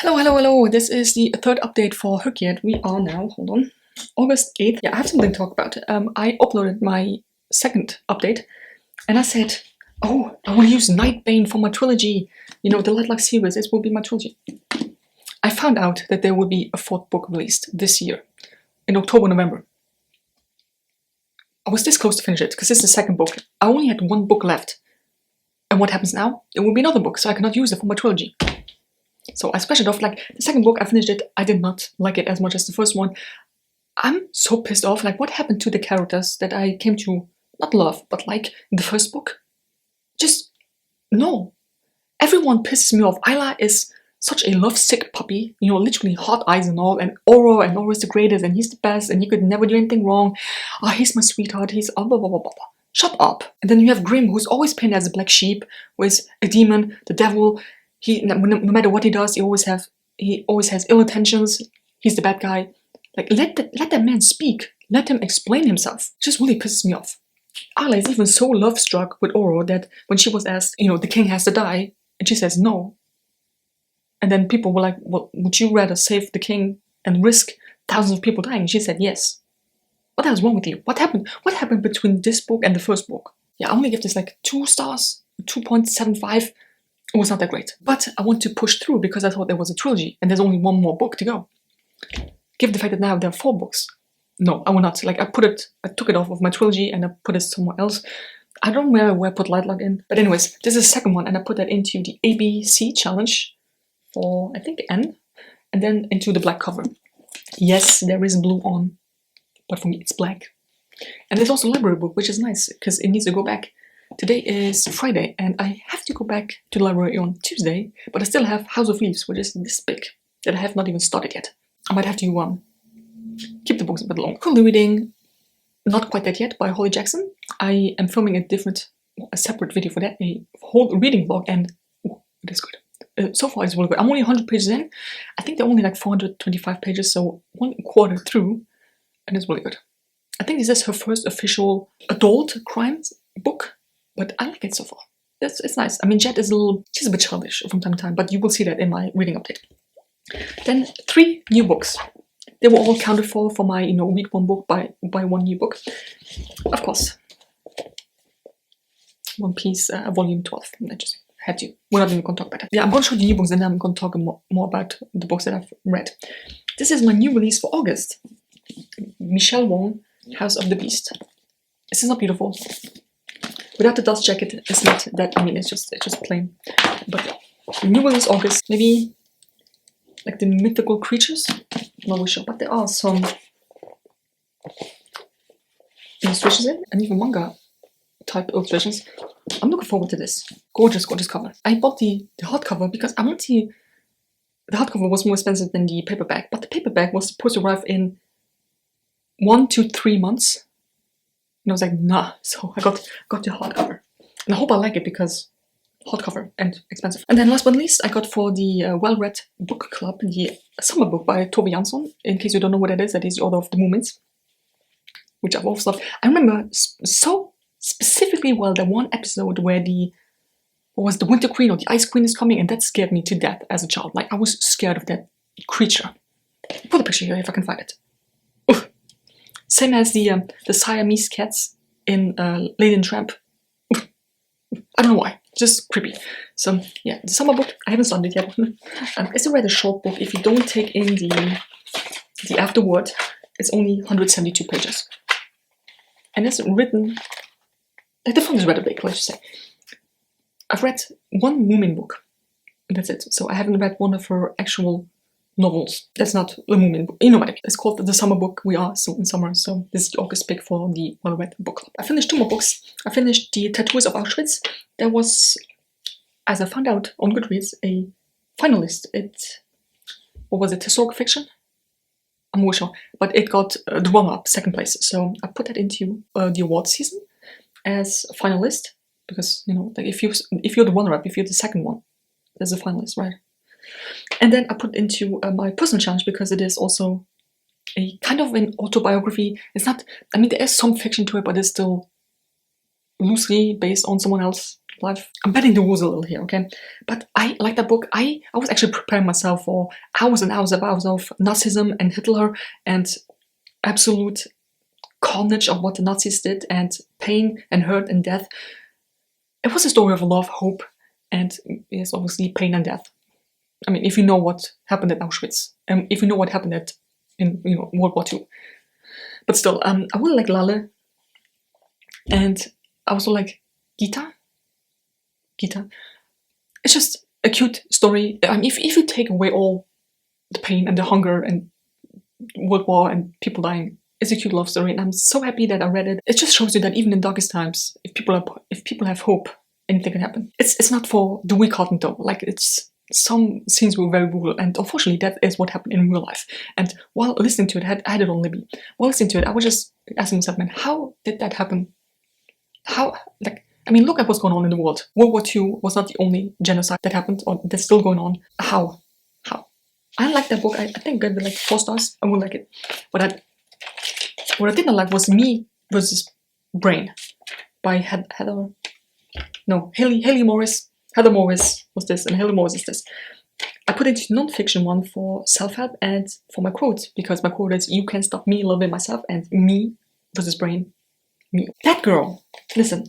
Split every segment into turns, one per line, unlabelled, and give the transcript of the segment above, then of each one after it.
Hello, hello, hello. This is the third update for HRCYED. We are now, hold on, August 8th. Yeah, I have something to talk about. I uploaded my second update and I said, oh, I will use Nightbane for my trilogy. You know, the Light series, this will be my trilogy. I found out that there will be a fourth book released this year in October, November. I was this close to finish it because this is the second book. I only had one book left. And what happens now? It will be another book, so I cannot use it for my trilogy. So I scratched it off. Like, the second book, I finished it. I did not like it as much as the first one. I'm so pissed off. Like, what happened to the characters that I came to not love, but like in the first book? Just, no. Everyone pisses me off. Isla is such a lovesick puppy. You know, literally hot eyes and all. And Aura is the greatest and he's the best and he could never do anything wrong. Oh, he's my sweetheart. He's blah, blah, blah, blah, blah. Shut up. And then you have Grimm, who's always painted as a black sheep, who is a demon, the devil. No matter what he does, he always has ill intentions. He's the bad guy. Like, let that man speak. Let him explain himself. It just really pisses me off. Isla is even so love-struck with Oro that when she was asked, you know, the king has to die, and she says no. And then people were like, well, would you rather save the king and risk thousands of people dying? And she said yes. What the hell's wrong with you? What happened? What happened between this book and the first book? Yeah, I only give this like 2 stars, 2.75. It was not that great. But I want to push through because I thought there was a trilogy and there's only one more book to go. Given the fact that now there are 4 books. No, I will not. Like, I took it off of my trilogy and I put it somewhere else. I don't know where I put Light in. But anyways, this is the second one and I put that into the ABC challenge for, I think, N. And then into the black cover. Yes, there is blue on. But for me, it's black. And there's also a library book, which is nice because it needs to go back. Today is Friday and I have to go back to the library on Tuesday, but I still have House of Leaves, which is this big, that I have not even started yet. I might have to keep the books a bit long. Currently reading Not Quite Dead Yet by Holly Jackson. I am filming a separate video for that, a whole reading vlog, and it is good. So far it's really good. I'm only 100 pages in. I think they're only like 425 pages, so 1/4 through, and it's really good. I think this is her first official adult crime book. But I like it so far. It's nice. I mean, Jet is she's a bit childish from time to time, but you will see that in my reading update. Then 3 new books. They were all counted for my, you know, read one book, buy one new book. Of course. One Piece, volume 12. I just had to. We're not even going to talk about that. Yeah, I'm going to show you new books and then I'm going to talk more about the books that I've read. This is my new release for August. Michelle Wong, House of the Beast. This is not beautiful. Without the dust jacket, it's not that, I mean, it's just plain. But new release August, maybe like the mythical creatures? Not really sure, but there are some illustrations in, and even manga type illustrations. I'm looking forward to this. Gorgeous, gorgeous cover. I bought the hardcover because I want the hardcover was more expensive than the paperback, but the paperback was supposed to arrive in 1 to 3 months. And I was like, nah, so I got the hardcover. And I hope I like it because hardcover and expensive. And then last but not least, I got for the well-read book club, the summer book by Tove Jansson. In case you don't know what that is the author of The Movements, which I've always loved. I remember so specifically well the one episode where the Winter Queen or the Ice Queen is coming, and that scared me to death as a child. Like, I was scared of that creature. I'll put a picture here if I can find it. Oof. Same as the Siamese cats in Lady and Tramp. Oof. I don't know why. Just creepy. So yeah, the summer book, I haven't started it yet. It's a rather short book. If you don't take in the afterword, it's only 172 pages. And it's written, like, the font is rather big, let's just say. I've read one Moomin book, and that's it. So I haven't read one of her actual novels. That's not the Moomin book. You know what I mean. It's called The Summer Book. We are still in summer, so this is the August pick for the well-read book club. I finished 2 more books. I finished The Tattooers of Auschwitz. There was, as I found out on Goodreads, a finalist. What was it, historical fiction? I'm not sure, but it got the runner-up, 2nd place. So I put that into the award season as a finalist, because, you know, like, if you're the runner-up, if you're the second one, there's a finalist, right? And then I put into my personal challenge because it is also a kind of an autobiography. It's not, I mean, there is some fiction to it, but it's still loosely based on someone else. life. I'm bending the rules a little here, okay? But I like that book. I was actually preparing myself for hours and hours of Nazism and Hitler and absolute carnage of what the Nazis did and pain and hurt and death. It was a story of love, hope, and yes, obviously pain and death. I mean, if you know what happened at Auschwitz, and if you know what happened in World War II. But still, I really like Lale, and I also like Gita. It's just a cute story. I mean, if you take away all the pain and the hunger and World War and people dying, it's a cute love story, and I'm so happy that I read it. It just shows you that even in darkest times, if people have hope, anything can happen. It's not for the weak-hearted though. Like, it's some scenes were very brutal, and unfortunately that is what happened in real life. And while listening to it, I had it on Libby. While listening to it, I was just asking myself, man, how did that happen? How, like, I mean, look at what's going on in the world. World War II was not the only genocide that happened, or that's still going on. How? I like that book. I think I gave it like 4 stars. I would like it. What I didn't like was Me versus Brain by Haley Morris. Heather Morris was this, and Haley Morris is this. I put into non-fiction one for self-help and for my quote, because my quote is, "You can't stop me loving myself," and Me versus Brain. Me. That girl. Listen,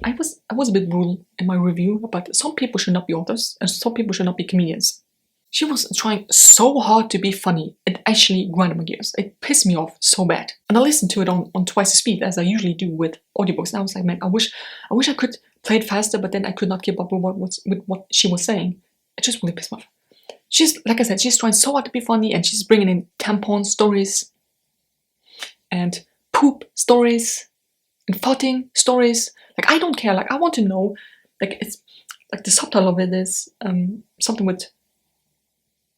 I was a bit brutal in my review, but some people should not be authors, and some people should not be comedians. She was trying so hard to be funny, it actually grinded my gears. It pissed me off so bad. And I listened to it on twice the speed, as I usually do with audiobooks. And I was like, man, I wish I could play it faster, but then I could not keep up with what she was saying. It just really pissed me off. She's, like I said, she's trying so hard to be funny, and she's bringing in tampon stories, and poop stories, and farting stories. Like, I don't care. Like, I want to know. Like, it's like the subtitle of it is something with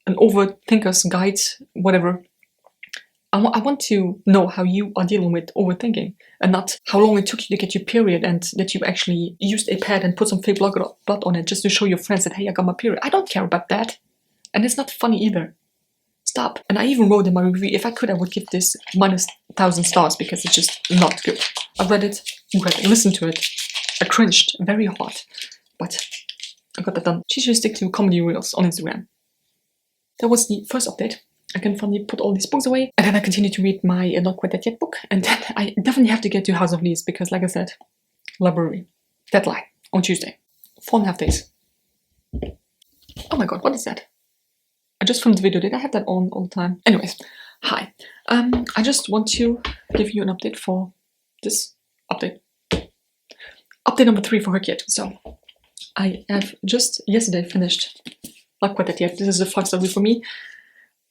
an overthinker's guide, whatever. I want to know how you are dealing with overthinking, and not how long it took you to get your period, and that you actually used a pad and put some fake blood on it just to show your friends that, hey, I got my period. I don't care about that. And it's not funny either. Stop. And I even wrote in my review, if I could, I would give this minus 1,000 stars, because it's just not good. I read it, listened to it. I cringed very hard, but I got that done. She should stick to comedy reels on Instagram. That was the first update. I can finally put all these books away, and then I continue to read my Not Quite That Yet book, and then I definitely have to get to House of Leaves, because, like I said, library deadline on Tuesday. 4.5 days. Oh my god, what is that? I just filmed the video. Did I have that on all the time? Anyways, hi. I just want to give you an update for this update. Update number 3 for HRCYED. So I have just yesterday finished Not Quite That Yet. This is a 5-star read for me.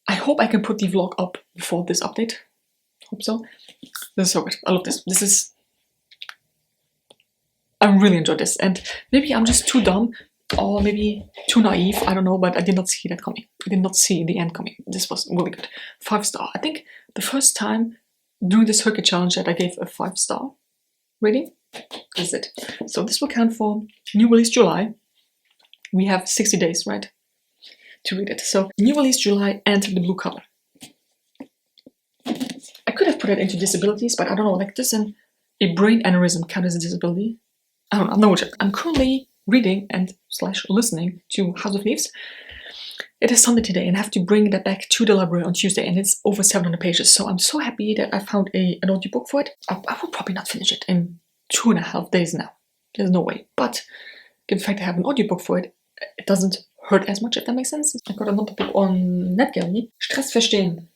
I hope I can put the vlog up before this update. Hope so. This is so good. I love this. I really enjoyed this, and maybe I'm just too dumb, or maybe too naive, I don't know, but I did not see that coming. I did not see the end coming. This was really good. 5-star. I think the first time doing this HRCYED challenge that I gave a 5-star rating. This is it. So this will count for new release July. We have 60 days, right, to read it. So new release July and the blue cover. I could have put it into disabilities, but I don't know, like, does a brain aneurysm count as a disability? I don't know, I'm not sure. I'm currently reading and / listening to House of Leaves. It is Sunday today, and I have to bring that back to the library on Tuesday, and it's over 700 pages. So I'm so happy that I found an audiobook for it. I will probably not finish it in 2.5 days now. There's no way. But given the fact I have an audiobook for it, it doesn't hurt as much, if that makes sense. I got another book on NetGalley. Stress verstehen.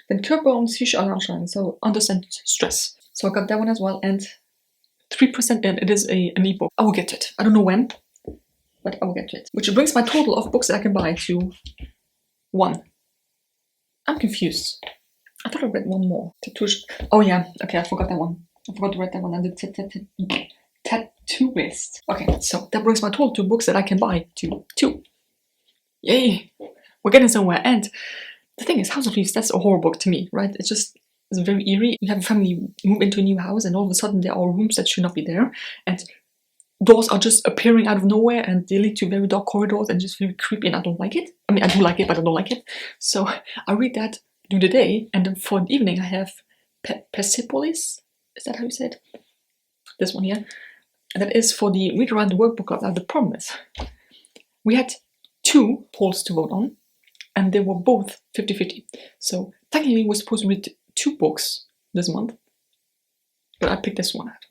Den Körper und Psyche alle anschlagen. So understand stress. So I got that one as well, and 3% in, it is an ebook. I will get to it. I don't know when, but I will get to it. Which brings my total of books that I can buy to 1. I'm confused. I thought I read one more. Oh yeah, okay, I forgot that one. I forgot to read that one. And the Tattooist. Okay, so that brings my total to books that I can buy to 2. Yay! We're getting somewhere. And the thing is, House of Leaves, that's a horror book to me, right? It's very eerie. You have a family move into a new house, and all of a sudden there are rooms that should not be there, and doors are just appearing out of nowhere, and they lead to very dark corridors and just very creepy, and I don't like it. I mean, I do like it, but I don't like it. So I read that during the day, and then for the evening I have Persepolis. Is that how you say it? This one here. and that is for the Read Around the Workbook Club. Now the problem is, we had 2 polls to vote on, and they were both 50-50. So technically we're supposed to read 2 books this month, but I picked this one out.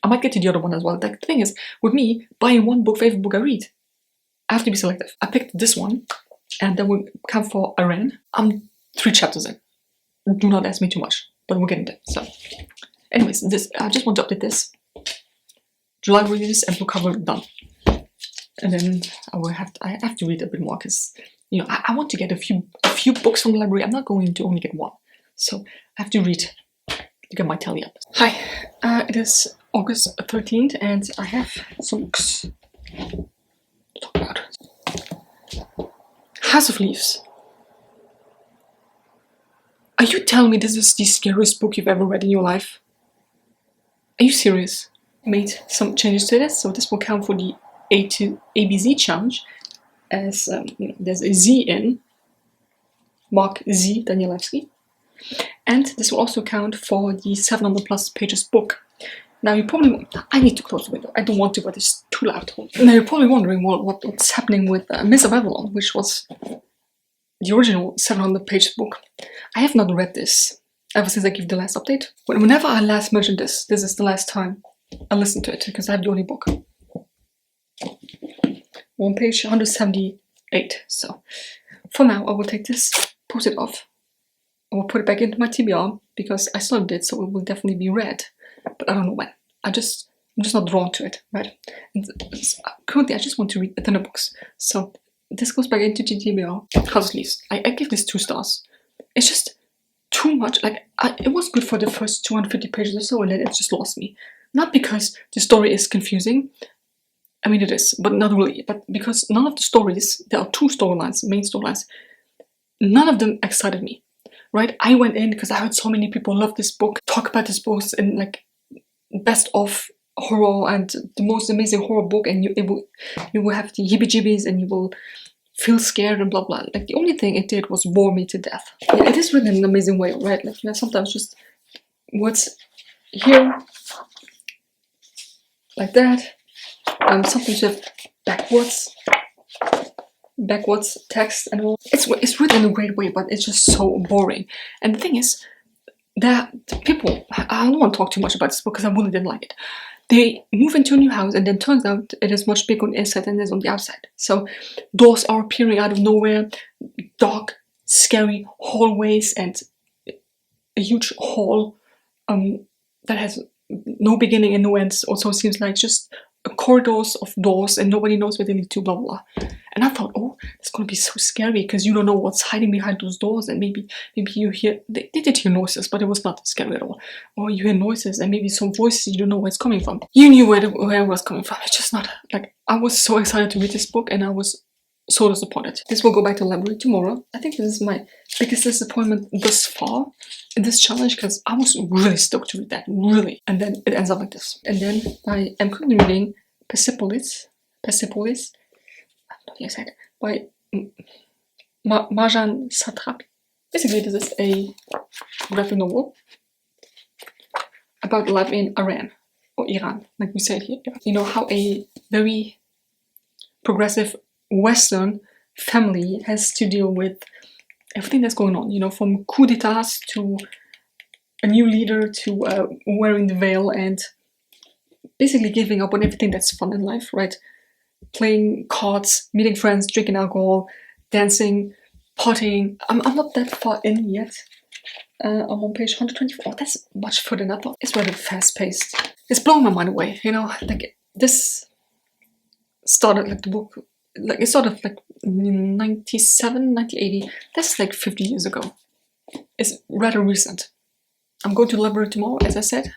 I might get to the other one as well. The thing is, with me, buying one book for every book I read, I have to be selective. I picked this one, and that will count for Iran. I'm 3 chapters in. Do not ask me too much, but we're getting there. So, anyways, I just want to update this. July release and book cover done, and then I have to read a bit more because I want to get a few books from the library. I'm not going to only get one, so I have to read to get my tally up. Hi, it is August 13th, and I have some books to talk about. House of Leaves. Are you telling me this is the scariest book you've ever read in your life? Are you serious? I made some changes to this, so this will count for the A to ABZ challenge, as there's a Z in Mark Z Danielewski, and this will also count for the 700+ pages book. Now you probably I need to close the window. I don't want to, but it's too loud. Now you're probably wondering what's happening with Miss of Avalon, which was the original 700-page book. I have not read this ever since I gave the last update. Whenever I last mentioned this is the last time I listened to it, because I have the only book. On page 178. So for now, I will take this, post it off. I will put it back into my TBR because I started it, so it will definitely be read, but I don't know when. I'm just not drawn to it, right? And currently, I just want to read a ton of books. So this goes back into TBR. House of Leaves. I give this 2 stars. It's just too much. It was good for the first 250 pages or so, and then it just lost me. Not because the story is confusing. I mean, it is, but not really. But because none of the stories, there are 2 storylines, main storylines, none of them excited me, right? I went in because I heard so many people love this book, talk about this book in best of horror and the most amazing horror book, and you will have the heebie-jeebies and you will feel scared and blah blah. The only thing it did was bore me to death. Yeah, it is written in an amazing way, right? Sometimes just words here, like that. Sometimes you have backwards text and all. It's written in a great way, but it's just so boring. And the thing is, that people, I don't want to talk too much about this book because I really didn't like it. They move into a new house, and then turns out it is much bigger on the inside than it is on the outside. So doors are appearing out of nowhere, dark, scary hallways, and a huge hall that has no beginning and no end. Also seems like just corridors of doors, and nobody knows where they lead to, blah blah. And I thought, oh, it's gonna be so scary because you don't know what's hiding behind those doors, and maybe you hear they did hear noises, but it was not scary at all. Or you hear noises and maybe some voices you don't know where it's coming from. You knew where it was coming from. It's just not I was so excited to read this book, and I was so disappointed. This will go back to the library tomorrow. I think this is my biggest disappointment thus far in this challenge, because I was really stoked to read that, really. And then it ends up like this. And then I am currently reading Persepolis, I don't know the exact, by Marjan Satrapi. Basically, this is a graphic novel about life in Iran, or Iran, like we said here. You know how a very progressive Western family has to deal with everything that's going on, from coup d'etats to a new leader to wearing the veil and basically giving up on everything that's fun in life, right? Playing cards, meeting friends, drinking alcohol, dancing, partying. I'm not that far in yet. I'm on page 124. That's much further than I thought. It's rather fast-paced. It's blowing my mind away, this started the book, it started 97, 1980. That's 50 years ago. It's rather recent. I'm going to the library tomorrow, as I said.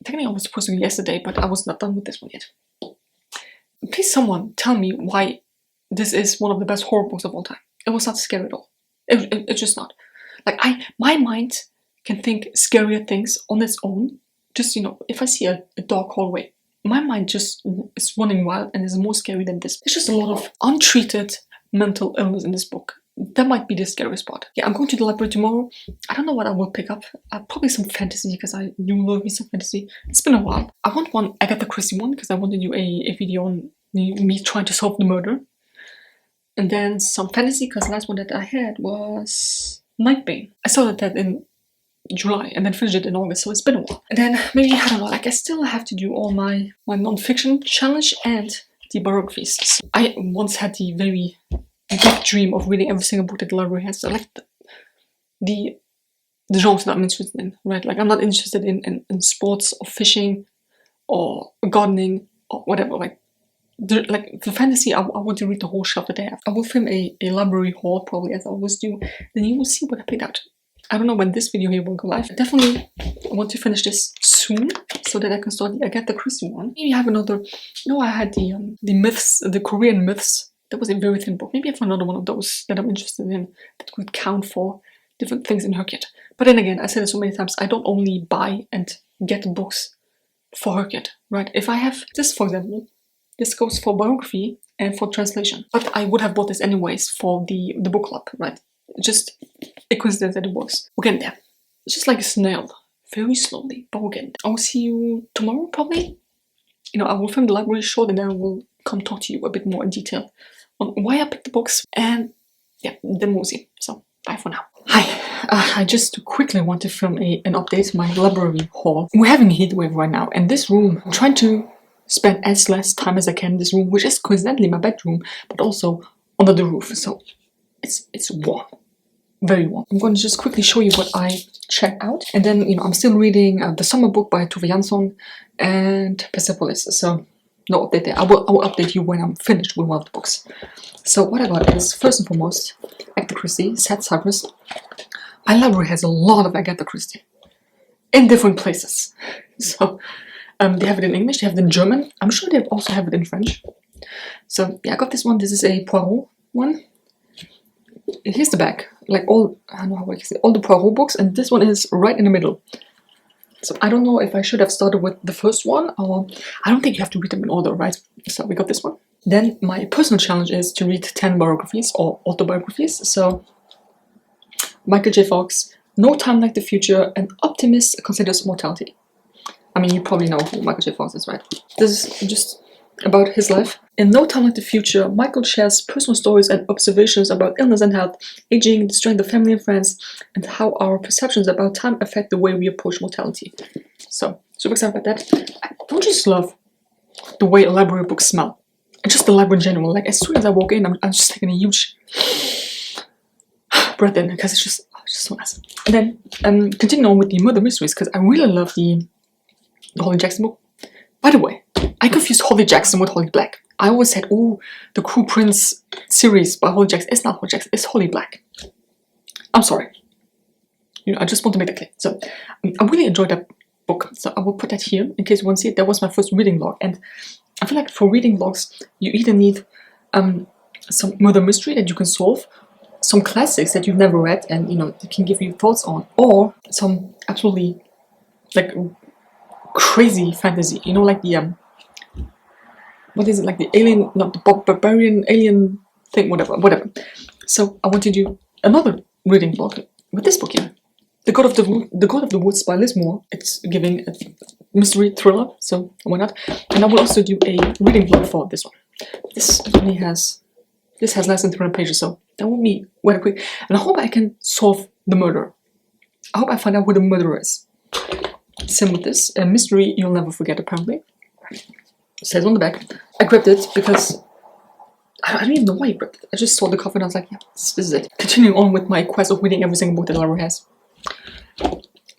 Technically I was supposed to go yesterday, but I was not done with this one yet. Please someone tell me why this is one of the best horror books of all time. It was not scary at all. It's just not. My mind can think scarier things on its own. Just, if I see a dark hallway, my mind just is running wild and is more scary than this. There's just a lot of untreated mental illness in this book. that might be the scary spot. Yeah, I'm going to the library tomorrow. I don't know what I will pick up. Probably some fantasy, because I do love me some fantasy. It's been a while. I want one Agatha Christie one, because I want to do a video on me trying to solve the murder. And then some fantasy, because the last one that I had was Nightbane. I started that in July and then finished it in August, so it's been a while. And then maybe, I don't know, like I still have to do all my non-fiction challenge and the biographies. So I once had the very big dream of reading every single book that the library has. So like the genres that I'm interested in, right? Like I'm not interested in sports or fishing or gardening or whatever. Like the fantasy, I want to read the whole shelf that they have. I will film a library haul probably, as I always do. Then you will see what I picked out. I don't know when this video here will go live. Definitely I want to finish this soon so that I can start the Agatha Christie one. Maybe I have another, I had the myths, the Korean myths. That was a very thin book. Maybe I have another one of those that I'm interested in that could count for different things in HRCYED. But then again, I said it so many times, I don't only buy and get books for HRCYED, right? If I have this, for example, this goes for biography and for translation. But I would have bought this anyways for the book club, right? Just a coincidence that it works. We're getting there. It's just like a snail. Very slowly, but we're getting there. I will see you tomorrow, probably. I will film the library short and then I will come talk to you a bit more in detail on why I picked the books. And yeah, then we'll see. So, bye for now. Hi. I just quickly want to film an update, my library haul. We're having a heat wave right now, and this room, I'm trying to spend as less time as I can in this room, which is coincidentally my bedroom, but also under the roof. So it's warm, very warm. I'm going to just quickly show you what I checked out, and then I'm still reading the summer book by Tove Jansson and Persepolis. So no update there. I will update you when I'm finished with one of the books. So what I got is, first and foremost, Agatha Christie, Sad Cypress. My library has a lot of Agatha Christie in different places. So they have it in English, they have it in German. I'm sure they also have it in French. So yeah, I got this one. This is a Poirot one. Here's the back, like all the Poirot books, and this one is right in the middle. So I don't know if I should have started with the first one, or I don't think you have to read them in order, right? So we got this one. Then my personal challenge is to read 10 biographies or autobiographies. So Michael J. Fox, No Time Like the Future, An Optimist Considers Mortality. I mean, you probably know who Michael J. Fox is, right? This is just about his life. In No Time Like the Future, Michael shares personal stories and observations about illness and health, aging, the strength of family and friends, and how our perceptions about time affect the way we approach mortality. So, super excited about that. I don't just love the way library books smell, and just the library in general. Like, as soon as I walk in, I'm just taking a huge breath in, because it's just so nice. And then, continuing on with the murder mysteries, because I really love the Holly Jackson book. By the way, I confused Holly Jackson with Holly Black. I always said, oh, the Cruel Prince series by Holly Jackson. It's not Holly Jackson, it's Holly Black. I'm sorry. I just want to make that clear. So, I really enjoyed that book. So I will put that here in case you want to see it. That was my first reading log. And I feel like for reading logs, you either need some murder mystery that you can solve, some classics that you've never read and, that can give you thoughts on, or some absolutely, like, crazy fantasy, like the what is it, like the alien, not the barbarian alien thing, whatever. So I want to do another reading blog with this book here, The God of the Woods by Liz Moore. It's giving a mystery thriller, so why not? And I will also do a reading blog for this one. This has less than 300 pages, so that will be very quick. And I hope I can solve the murder. I hope I find out who the murderer is. Same with this, a mystery you'll never forget, apparently. It says on the back. I grabbed it because I don't even know why I grabbed it. I just saw the cover and I was like, yeah, this is it. Continuing on with my quest of reading every single book that the library has.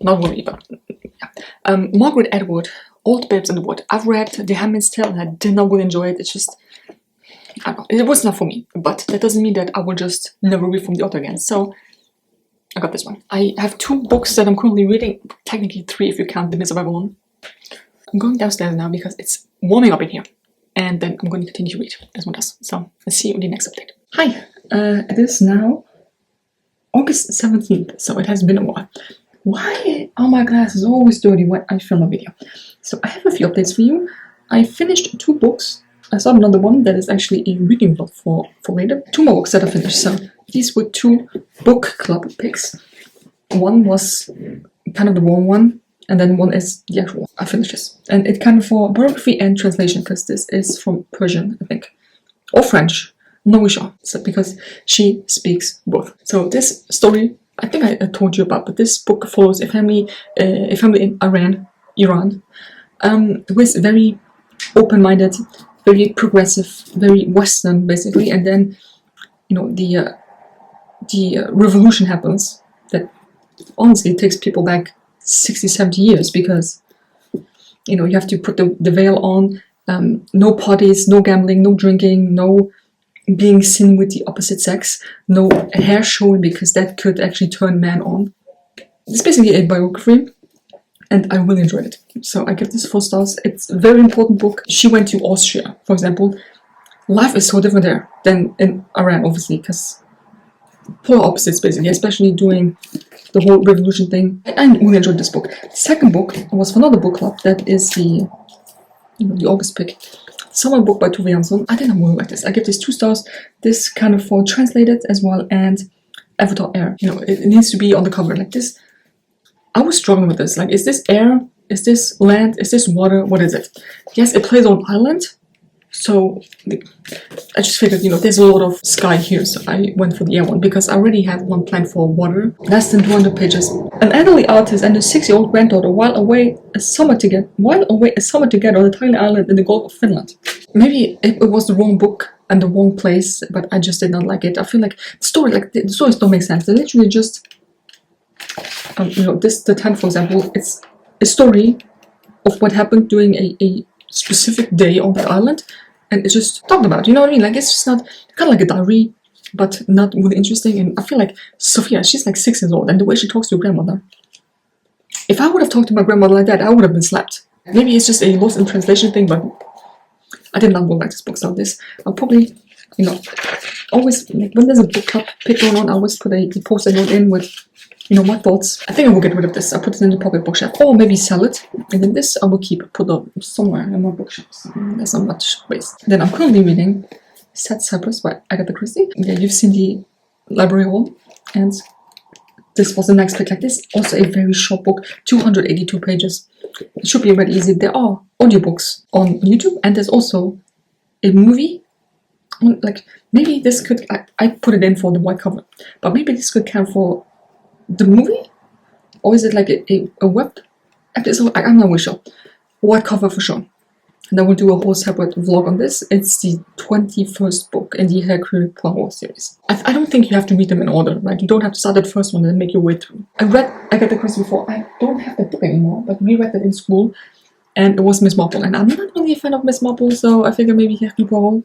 Not really, but yeah. Margaret Atwood, Old Babes in the Wood. I've read The Handmaid's Tale and I did not really enjoy it. It's just, I don't know, it was not for me. But that doesn't mean that I will just never read from the author again. So I got this one. I have 2 books that I'm currently reading, technically 3 if you count The Miss of Avalon. I'm going downstairs now because it's warming up in here, and then I'm going to continue to read as one does. So let's see you in the next update. Hi, it is now August 17th, so it has been a while. Why are my glasses always dirty when I film a video? So I have a few updates for you. I finished 2 books I saw another one that is actually a reading vlog for later. 2 more books that I finished. So these were 2 book club picks. One was kind of the wrong one, and then one is the actual one. I finished this. And it's kind of for biography and translation, because this is from Persian, I think. Or French. I'm not really sure. So because she speaks both. So this story, I think I told you about, but this book follows a family in Iran, who is very open-minded, very progressive, very Western, basically. And then, you know, the revolution happens that honestly takes people back 60, 70 years, because, you know, you have to put the veil on, no parties, no gambling, no drinking, no being seen with the opposite sex, no hair showing, because that could actually turn men on. It's basically a biography, and I really enjoyed it. So I give this 4 stars. It's a very important book. She went to Austria, for example. Life is so different there than in Iran, obviously, because polar opposites, basically, especially doing the whole revolution thing. I really enjoyed this book. The second book was for another book club. That is the August pick. Summer book by Tove Jansson. I think I'm really like this. I give this 2 stars. This kind of for translated as well, and Avatar Air. You know, it needs to be on the cover like this. I was struggling with this. Like, is this air? Is this land? Is this water? What is it? Yes, it plays on island. So I just figured, you know, there's a lot of sky here, so I went for the air one, because I already had one planned for water. Less than 200 pages. An elderly artist and a 6-year-old granddaughter while away a summer together on a tiny island in the Gulf of Finland. Maybe it was the wrong book and the wrong place, but I just did not like it. I feel like the stories don't make sense. They literally just, you know, the 10th, for example, it's a story of what happened during a specific day on that island, and it's just talked about, you know what I mean? Like, it's just not kind of like a diary, but not really interesting. And I feel like Sophia, she's like 6 years old, and the way she talks to her grandmother, if I would have talked to my grandmother like that, I would have been slapped. Maybe it's just a lost in translation thing, but I did not really like this book. So this, I'll probably, you know, always, like, when there's a book club pick going on, I always put a post-it note in with, you know, my thoughts. I think I will get rid of this. I'll put it in the public bookshelf, or maybe sell it. And then this I will keep, put up somewhere in my bookshelves. There's not much waste. Then I'm currently reading Sad Cypress by Agatha Christie. Yeah, you've seen the library haul, and this was the next pick. Like, this also a very short book, 282 pages. It should be read easy. There are audiobooks on YouTube, and there's also a movie. Like, maybe this could, I put it in for the white cover, but maybe this could count for the movie, or is it like a web episode? I'm not really sure. White cover for sure. And I will do a whole separate vlog on this. It's the 21st book in the Hercule Poirot series. I don't think you have to read them in order, right? You don't have to start at the first one and then make your way through. I read Agatha Christie before. I don't have that book anymore, but we read that in school, and it was Miss Marple. And I'm not really a fan of Miss Marple, so I figure maybe Hercule Poirot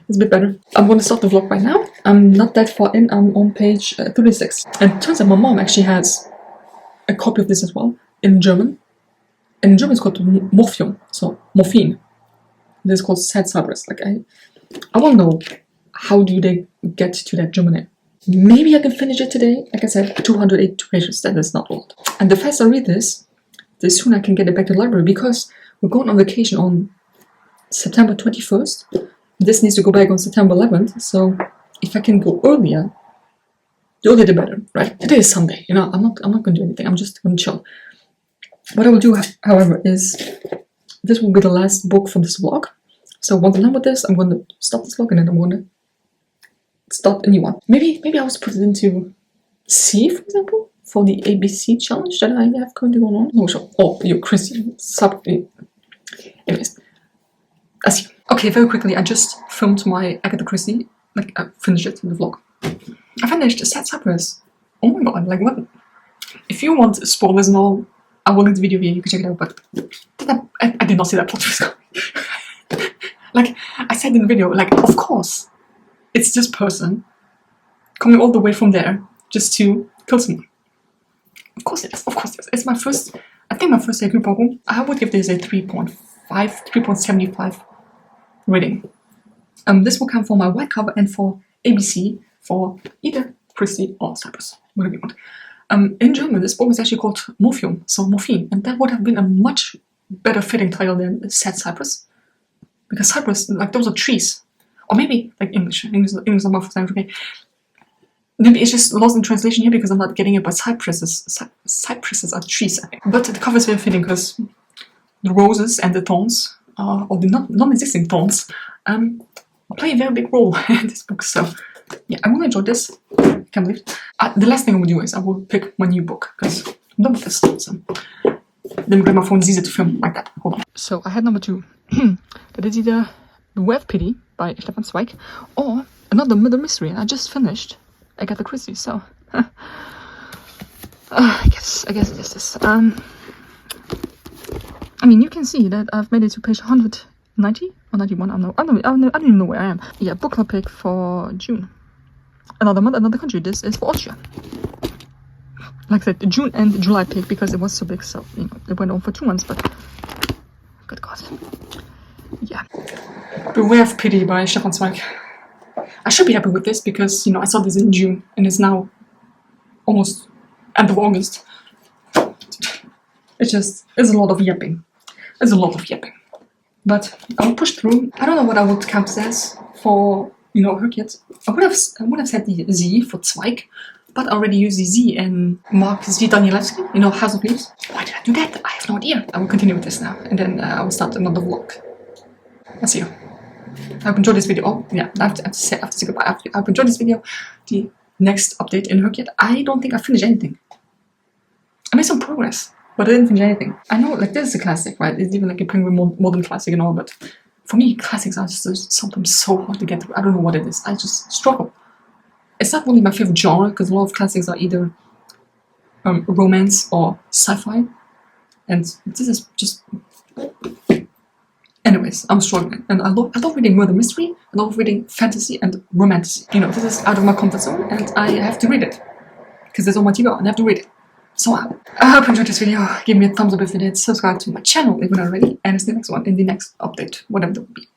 is a bit better. I'm going to start the vlog right now. I'm not that far in. I'm on page 36. And it turns out my mom actually has a copy of this as well, in German. And in German it's called Morphium, so morphine. This is called Sad Cypress. Like, I want to know, how do they get to that German name? Maybe I can finish it today. Like I said, 282 pages, that is not a lot. And the faster I read this, the sooner I can get it back to the library, because we're going on vacation on September 21st. This needs to go back on September 11th, so if I can go earlier, the earlier the better, right? Today is Sunday, you know, I'm not going to do anything, I'm just going to chill. What I will do, however, is this will be the last book from this vlog. So once I'm done with this, I'm going to stop this vlog, and then I'm going to start a new one. Maybe I was put it into C, for example, for the ABC challenge that I have currently going on. No, sure. Oh, you Christian sub. Anyways, I see. Okay, very quickly, I just filmed my Agatha Christie. Like, I finished it in the vlog. I finished Sad Cypress. Oh my god, like, what? If you want spoilers and all, I will link the video here, you can check it out, but I did not see that plot twist coming. Like, I said in the video, like, of course, it's this person coming all the way from there just to kill someone. Of course it is, of course it is. It's my first, I think my first Hercule Poirot. I would give this a 3.75 rating. This will come for my white cover and for ABC for either Christie or Cypress, whatever you want. In German, this book is actually called Morphium, so morphine, and that would have been a much better fitting title than Sad Cypress, because cypress, like those are trees, or maybe like English is not my first language. Okay, maybe it's just lost in translation here because I'm not getting it. But cypresses are trees, I think. But the cover is very fitting because the roses and the thorns, or the non-existing thorns, play a very big role in this book. So yeah, I really enjoyed this. I can't believe it. The last thing I will do is I will pick my new book because I'm done with this. So let me grab my phone. It's easier to film like that. Hold on. So I had number 2. That is either Beware of Pity by HRCYED or another murder mystery. And I just finished Agatha Christie. So I guess it is this. I mean, you can see that I've made it to page 190 or 91. I don't even know where I am. Yeah, book club pick for June. Another month, another country. This is for Austria. Like I said, June and July pick because it was so big. So you know, it went on for 2 months. But good God, yeah. Beware of Pity by HRCYED. I should be happy with this because you know I saw this in June and it's now almost end of August. It's a lot of yapping. It's a lot of yapping. But I will push through. I don't know what I would count this as for, you know, HRCYED. I would have said the Z for Zweig, but I already used the Z in Mark Z. Danielewski, you know, House of Leaves. Why did I do that? I have no idea. I will continue with this now, and then I will start another vlog. I'll see you. I hope you enjoyed this video. Oh, yeah, I have to say goodbye. I hope you enjoyed this video. The next update in HRCYED. I don't think I finished anything. I made some progress. But I didn't finish anything. I know, like, this is a classic, right? It's even like a Penguin modern classic and all, but for me, classics are just sometimes so hard to get through. I don't know what it is. I just struggle. It's not really my favorite genre, because a lot of classics are either romance or sci-fi. And this is just... Anyways, I'm struggling. And I love reading murder mystery, I love reading fantasy and romance. You know, this is out of my comfort zone, and I have to read it. Because it's on my TV, and I have to read it. So I hope you enjoyed this video. Give me a thumbs up if you did. Subscribe to my channel if you're not already. And it's the next one in the next update, whatever that will be.